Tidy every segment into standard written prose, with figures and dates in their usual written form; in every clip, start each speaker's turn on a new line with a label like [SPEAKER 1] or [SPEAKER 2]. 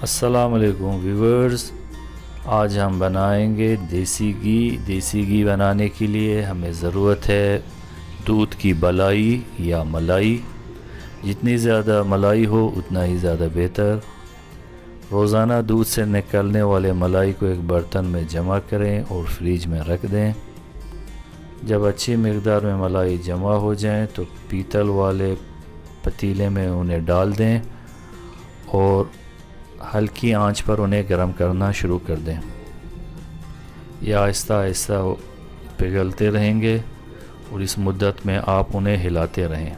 [SPEAKER 1] السلام علیکم ویورز، آج ہم بنائیں گے دیسی گھی۔ دیسی گھی بنانے کے لیے ہمیں ضرورت ہے دودھ کی بلائی یا ملائی۔ جتنی زیادہ ملائی ہو اتنا ہی زیادہ بہتر۔ روزانہ دودھ سے نکلنے والے ملائی کو ایک برتن میں جمع کریں اور فریج میں رکھ دیں۔ جب اچھی مقدار میں ملائی جمع ہو جائیں تو پیتل والے پتیلے میں انہیں ڈال دیں اور ہلکی آنچ پر انہیں گرم کرنا شروع کر دیں۔ یہ آہستہ آہستہ پگھلتے رہیں گے اور اس مدت میں آپ انہیں ہلاتے رہیں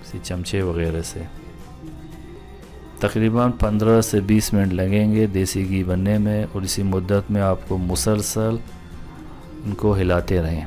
[SPEAKER 1] کسی چمچے وغیرہ سے۔ تقریباً 15 سے 20 منٹ لگیں گے دیسی گھی بننے میں، اور اسی مدت میں آپ کو مسلسل ان کو ہلاتے رہیں۔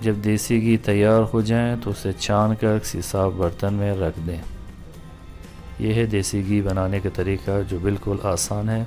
[SPEAKER 1] جب دیسی گھی تیار ہو جائیں تو اسے چھان کر کسی صاف برتن میں رکھ دیں۔ یہ ہے دیسی گھی بنانے کا طریقہ جو بالکل آسان ہے۔